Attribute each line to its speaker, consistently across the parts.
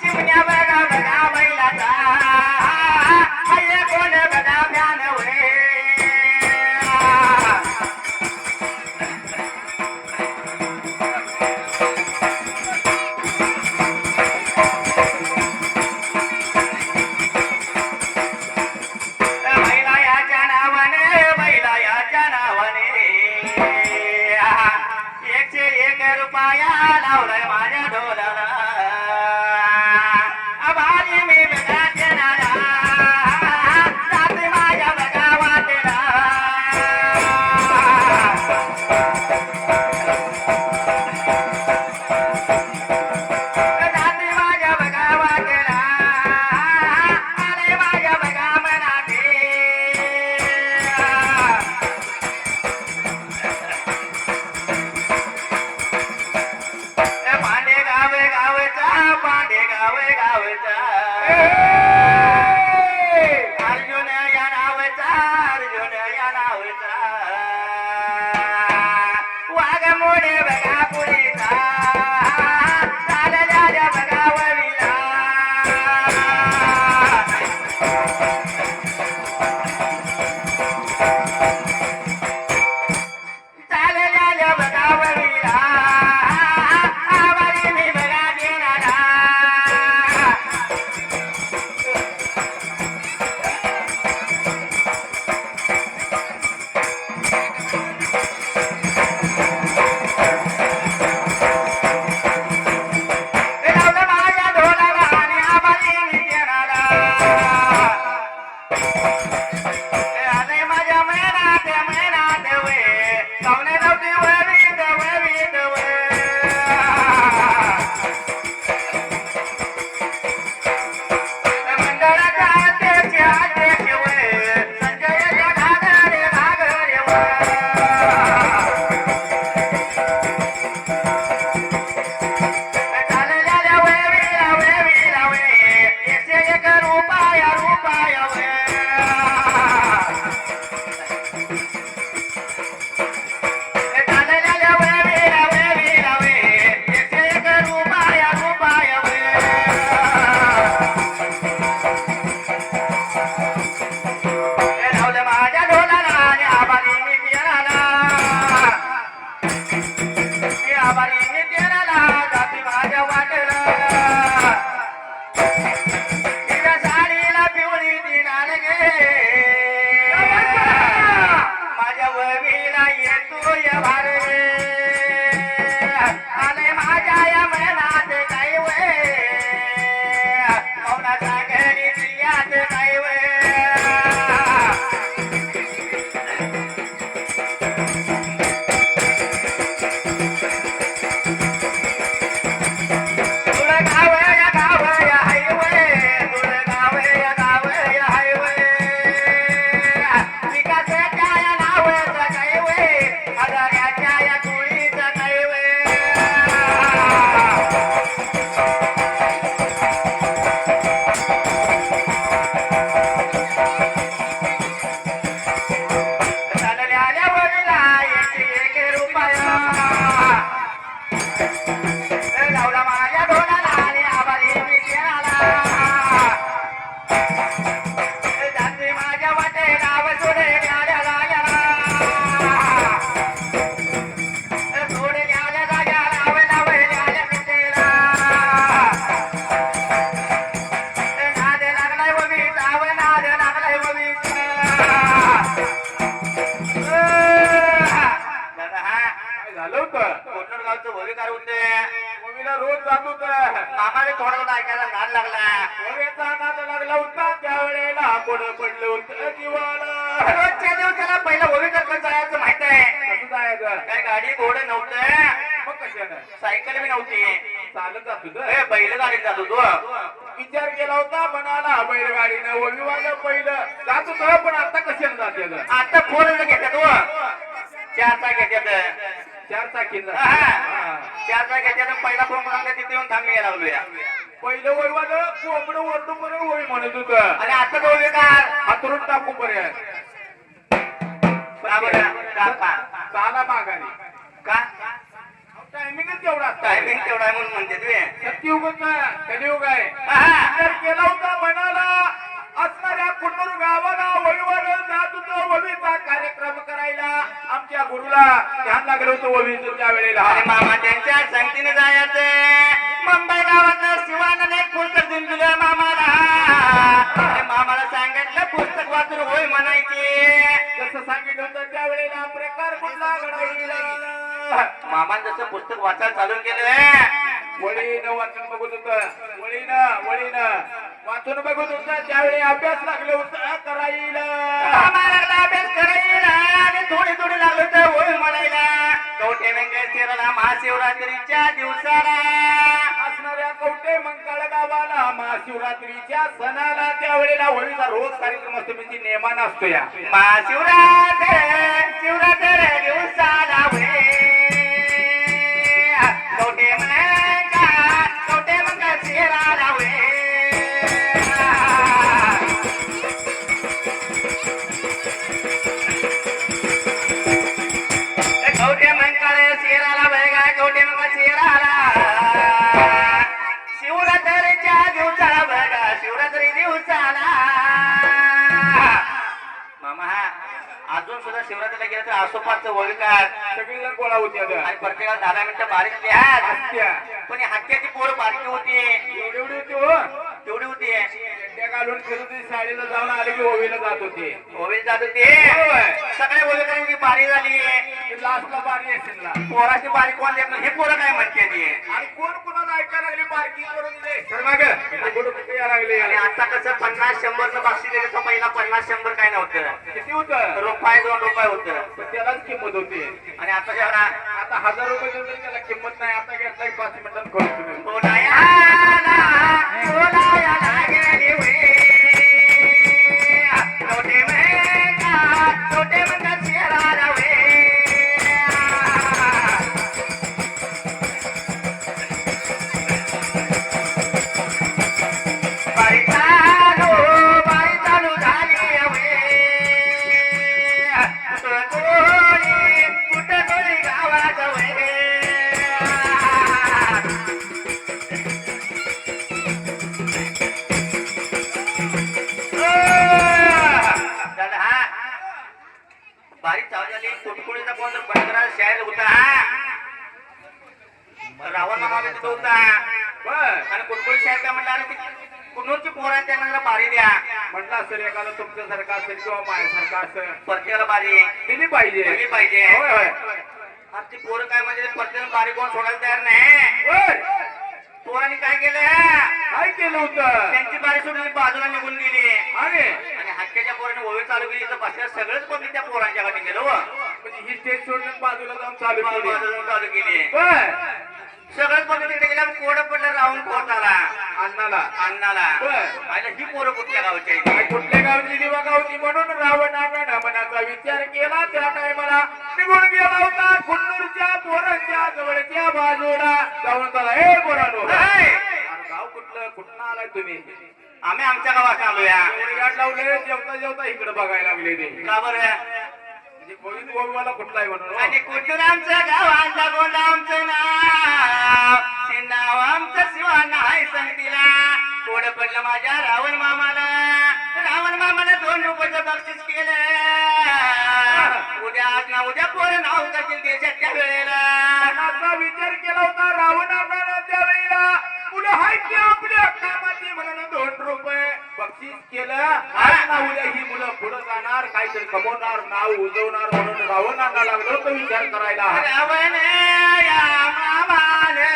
Speaker 1: चिमण्या बघा बघा बैलाचा कोण बघा ध्यान वय रुपया लावलाय माझ्या ढोलाला आभारी मी बघा देणारा जाते माझ्या बघा वाटेला जाते माझ्या बघा वाटेला आले माझ्या बघा मनाते अर्जुन या नावाचा वाघ मोडे बघा पुरीचा चालल्या बघा वळीला चालल्या बघा वळीला आभारी मी बघा देणारा ऐकायला नाद लागला लागला होता त्यावेळेला कोण पडलं होतं जीवाला रोजच्या दिवसाला पहिला ओवीकडे जायचं माहित आहे कसं जायचं काय गाडी घोडे नव्हतं मग कशानं सायकल बी नव्हती चालत जात होतं बैलगाडीत जात होतो विचार केला होता म्हणाला बैलगाडीनं ओवीवाला पहिलं जात होतं पण आता कशानं जाते आता फोन घेतात हो चार चाक घेतात चार चाकीचा चार चाकीचा पहिला फोन म्हणून तिथे येऊन थांबी लागलोया पहिलं वयवालं कोंबडं ओरडून बरं होई म्हणत होतं आणि आता दोघे का हातरून टाकू पर्यंत चाला माघारी का टायमिंगच तेवढा असतं.
Speaker 2: टायमिंग तेवढा आहे म्हणून म्हणते तुम्ही.
Speaker 1: सत्ययुग कलियुग आहे.
Speaker 2: हा.
Speaker 1: विचार केला होता मनाला असणाऱ्या कुन्नूर गावाला वळीवर जात होतो ववीचा कार्यक्रम करायला. आमच्या गुरुला ध्यान लागलं होतं ववीचं त्या वेळेला.
Speaker 2: आणि मामा त्यांच्या संगतीने जायचं. मुंबई गावात शिवानं एक पुस्तक देऊन दिलं मामाला. आणि मामाला सांगितलं पुस्तक वाचून होय म्हणायचे.
Speaker 1: जसं सांगितलं होतं त्या वेळेला प्रकार कुठला घडायला.
Speaker 2: मामाने जसं पुस्तक वाचायला चालू केलं
Speaker 1: वळीनं वाचून बघत होतं. वळीनं वाचून बघत होतं. त्यावेळी अभ्यास लागलं होतं करायला.
Speaker 2: मामाला अभ्यास करायला आणि थोडी थोडी लागलं तर होय म्हणायला. कवठे व्यंकटेश्वराला महाशिवरात्रीच्या दिवसाला
Speaker 1: असणाऱ्या कवठे मंकाळ गावाला महाशिवरात्रीच्या सणाला त्यावेळेला होळीचा रोज कार्यक्रम असतो. म्हणजे नेमानं असतो. या
Speaker 2: महाशिवरात्र शिवरात्र दिवसाला कवठे मंकाळ शिराला कवठे मंकाळ शिराला वेगा कवठे मंकाळ शिराला शिवरात्रीच्या दिवसाला बघा शिवरात्री दिवसाला. मामा अजून सुद्धा शिवरात्रीला गेलं तर आसोपाचं वळीकार
Speaker 1: सगळीजण गोळा होती.
Speaker 2: आणि प्रत्येकाला 10 मिनिटं बारीक लिहा. पण हक्क्याची पोरं बारकी होती.
Speaker 1: एवढी होती हो.
Speaker 2: तेवढी होती.
Speaker 1: त्या घालून फिरत होती. शाळेला जाऊन आले की ओवीला जात होते.
Speaker 2: ओवील जात होती.
Speaker 1: होय.
Speaker 2: सगळ्या वळीकरांची बारी झाली.
Speaker 1: लास्टला बारी असेल ना.
Speaker 2: पोराची बारी कोण देत नाही. हे पोरं काय म्हणते ती.
Speaker 1: आणि कोण कुणाला ऐकायला लागली बारकी करून दे तर माग यायला लागले.
Speaker 2: आणि आता कसं 50-100 न बक्षीस द्यायचं. पहिला 50-100 काय नव्हतं.
Speaker 1: किती होतं.
Speaker 2: रुपये 2 रुपये होतं.
Speaker 1: पण त्यालाच किंमत होती.
Speaker 2: आणि आता जेव्हा
Speaker 1: आता 1000 रुपये देऊन तरी त्याला किंमत नाही. आता घेतला 5 मिनिटात करून
Speaker 2: छोटे मंगल शिराला बारी चालू झाली कुठं कोणी गावात बारीक चालू झाली. कुटकुळीचा कोण पंधरा शायर होता. रावण मामा तिथं होता. आणि कुटकुळी शायर काय म्हणला अरे कुणूरची पोरा त्यांना बारी द्या
Speaker 1: म्हटलं असेल. एखादा तुमच्यासारखा असेल किंवा माझ्यासारखा असेल
Speaker 2: प्रत्येकाला बारी
Speaker 1: दिली पाहिजे.
Speaker 2: दिली पाहिजे.
Speaker 1: होय होय.
Speaker 2: आता ती पोरं काय म्हणजे प्रत्येक बारी कोण सोडायला तयार नाही.
Speaker 1: होय.
Speaker 2: पोरांनी काय केलं
Speaker 1: काय केलं होतं.
Speaker 2: त्यांची बारी सोडली बाजूला निघून गेली.
Speaker 1: अरे
Speaker 2: आणि हक्क्याच्या पोराने ओवी चालू केली तर बसल्या सगळंच कोणी त्या पोरांच्या कडे गेलो.
Speaker 1: म्हणजे ही स्टेज सोडून बाजूला जाऊन चालू केली.
Speaker 2: बाजूला चालू केली.
Speaker 1: होय.
Speaker 2: सगळंच कोणी तिकडे गेल्या कोरडं पडलं राहून कोण आला अण्णाला. आणि ही पोरं कुठल्या गावची आहेत?
Speaker 1: काय कुठल्या गावची दिवा गावची म्हणून रावणानं मनाचा विचार केला. त्या टायमाला निघून गेला होता कुन्नूरच्या पोरांच्या जवळच्या बाजूला जाऊन त्याला हे पोरांनो गाव कुठलं आलाय तुम्ही.
Speaker 2: आम्ही आमच्या गावात आलोया.
Speaker 1: गाठ लावले. जेवता इकडे बघायला लागले ते.
Speaker 2: का बरं
Speaker 1: म्हणजे गोविंद गोविवाला कुठला आहे म्हणून.
Speaker 2: आणि कुठून आमचं गावांचा गोंडा आमचं नाव आमचं शिवाना आहे संगतीला. कोड पडलं माझ्या रावण मामाला 2 रुपयाचं बक्षीस केलं. उद्या आज ना उद्या पोरं नाव करतील देशाच्या वेळेला.
Speaker 1: मनाचा विचार केला होता रावणानं त्या वेळेला. मुलं हाय की आपल्या कामाची म्हणून 2 रुपये बक्षीस केलं. आज ना उद्या ही मुलं पुढे जाणार काहीतरी कमवणार नाव उजवणार म्हणून रावणाला लागलो तो विचार करायला.
Speaker 2: रावण या मामाने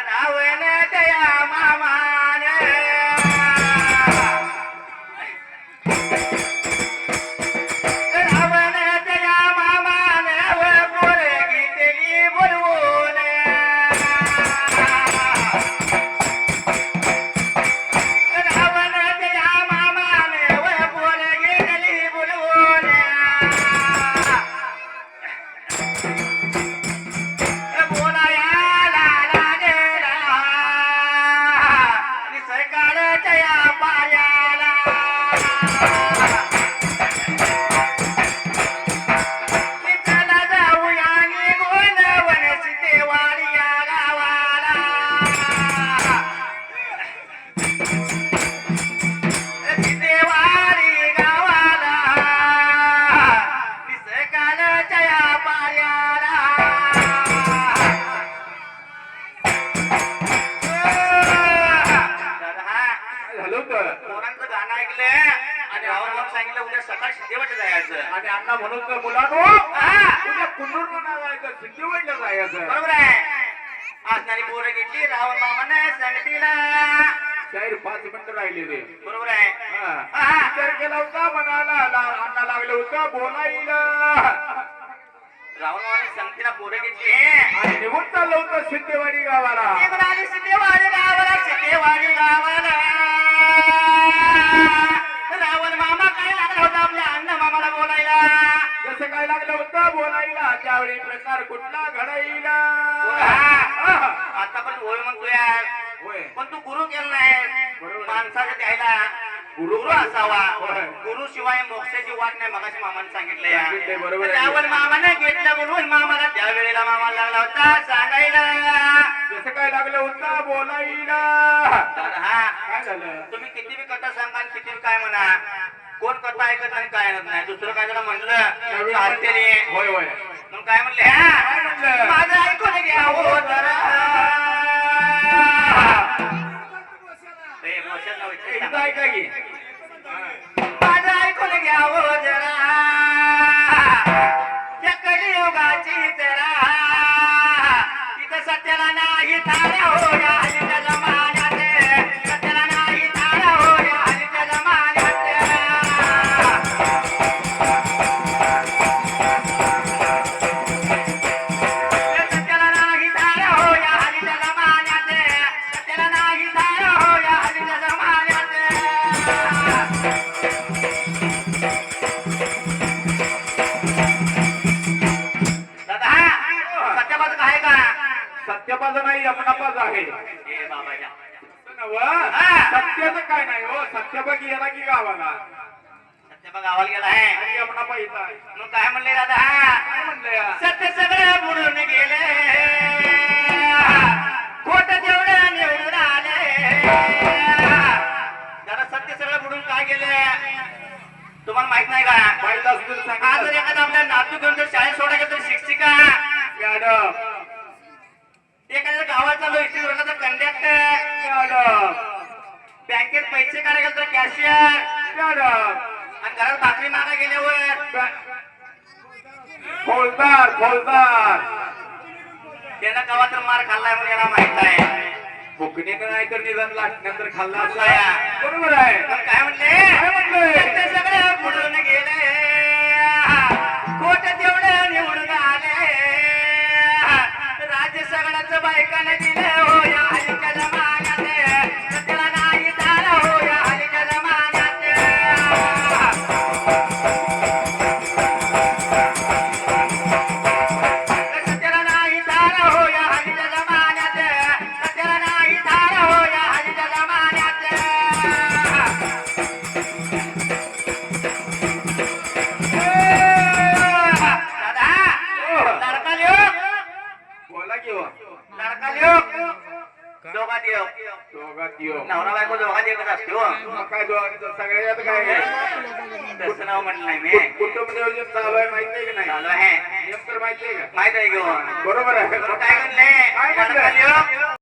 Speaker 2: रावण दया मामाने रावण दया मामाने पोरे गीतली बोलवून रावण दया मामाने पोरे गीतली बोलवून
Speaker 1: आणि अण्णा म्हणून तर मुलांनो
Speaker 2: हा.
Speaker 1: तुझ्या कुंडूरला नाही जायचं सिद्धिविटला जायचं.
Speaker 2: बरोबर आहे. असणारी पोरं घेतली रावण मामाने संगतीला.
Speaker 1: शाहीर 5 मिनिटं राहिले रे.
Speaker 2: बरोबर आहे.
Speaker 1: हा.
Speaker 2: हा.
Speaker 1: विचार केला होता मनाला अण्णा लागलं होतं बोलायला
Speaker 2: रावण मामाने संगतीला पोरं घेतली
Speaker 1: आणि निघून चाललं होतं सिद्धेवाडी गावाला.
Speaker 2: निघाली सिद्धेवाडी गावाला. सिद्धेवाडी गावाला रावण मामा काय लागला होता आपल्या अण्णा मामाला बोलायला.
Speaker 1: जसं काय लागलं होतं बोलायला त्यावेळी प्रकार कुठला घडाईला.
Speaker 2: आता पण होय म्हणतो यार.
Speaker 1: होय.
Speaker 2: पण तू गुरु केला नाही.
Speaker 1: बरोबर.
Speaker 2: माणसाच्या द्यायला गुरु असावा.
Speaker 1: होय.
Speaker 2: गुरु शिवाय मोक्षाची वाट नाही. मगाशी मामाने सांगितलं
Speaker 1: सांगितलंय, बरोबर आहे.
Speaker 2: त्यावर मामाने घेतलं बोलून मामाला त्यावेळेला मामाला लागला होता सांगायला.
Speaker 1: जसं काय लागलं होतं बोलायला.
Speaker 2: तर हा
Speaker 1: काय झालं?
Speaker 2: तुम्ही किती बी कथा सांगा आणि किती बी काय म्हणा, कोण कथा ऐकत नाही काय ऐकत नाही. दुसरं काय जरा म्हणलं आश्चर्य.
Speaker 1: होय होय.
Speaker 2: मग काय म्हणले
Speaker 1: काय म्हणलं?
Speaker 2: माझं ऐकून घ्या हो जरा. मोशन नव्हते.
Speaker 1: एकदा ऐका की.
Speaker 2: माझं ऐकून घ्या हो जरा. या कलियुगाची जरा इथं सत्याला नाही थारा हो या हल्लीच्या जमान्यात. सत्याला नाही थारा हो या हल्लीच्या जमान्यात. सत्याला नाही थारा हो या हल्लीच्या जमान्यात. सत्याला नाही थारा हो या हल्लीच्या जमान्यात. दादा सत्याबाज आहे का?
Speaker 1: सत्यपाचं नाही अपनापाच आहे.
Speaker 2: ए बाबाच्या
Speaker 1: सत्याचं काय नाही हो. सत्यपा गेला की गावाला
Speaker 2: सत्याबा गावाला गेला आहे.
Speaker 1: आणि अपनापा इथं आहे.
Speaker 2: मग काय म्हणले दादा?
Speaker 1: काय म्हणलं या?
Speaker 2: सत्य सगळं बुडून गेले. खोट तेवढं निवडून आले. दादा सत्य सगळं बुडून काय गेले तुम्हाला माहित नाही का?
Speaker 1: माहित असतील
Speaker 2: आज
Speaker 1: सांगितलं.
Speaker 2: जर एखादा आपल्या नातू घेऊन जर शाळेत सोडा गेलं तर शिक्षिका,
Speaker 1: मॅडम
Speaker 2: एखाद्या गावात चालू इस्त्री वर्गाचा कंडक्टर,
Speaker 1: मॅडम
Speaker 2: बँकेत पैसे काढायला गेलं तर कॅशियर,
Speaker 1: मॅडम
Speaker 2: आणि घरात भाकरी मागा गेल्यावर
Speaker 1: फौजदार फौजदार
Speaker 2: त्यानं गावात मार खाल्लाय म्हणून याला माहित आहे.
Speaker 1: फुकणीनं नाही तर निधन लागल्यानंतर खाल्ला
Speaker 2: खाल्ला
Speaker 1: असला.
Speaker 2: या.
Speaker 1: बरोबर आहे.
Speaker 2: पण काय म्हणले?
Speaker 1: काय म्हणले?
Speaker 2: सत्य सगळं बुडून गेले. खोट तेवढं निवडून आले. राज्य सगळ्याच बायकाने दिले हो या हल्लीच्या जमान्यात. सत्याला नाही थारा हो या हल्लीच्या जमान्यात. सत्याला नाही थारा हो या हल्लीच्या जमान्यात. सत्याला नाही थारा हो या हल्लीच्या जमान्यात. दादा लडका लिहो.
Speaker 1: बोला की हो.
Speaker 2: लडका लिहो. दोघात येऊ.
Speaker 1: दोघात येऊ.
Speaker 2: नवरा बायको दोघात एकच असते हो.
Speaker 1: मग काय दोघांचं सगळ्यात काय आहे?
Speaker 2: तसं नाव म्हटलं नाही मी.
Speaker 1: कुटुंब नियोजन चालू आहे माहिती आहे की नाही?
Speaker 2: चालू आहे.
Speaker 1: नियम तर माहिती आहे का?
Speaker 2: माहित आहे घेऊन
Speaker 1: बरोबर आहे.
Speaker 2: काय म्हणले?
Speaker 1: काय म्हणले?
Speaker 2: लडका लिहो.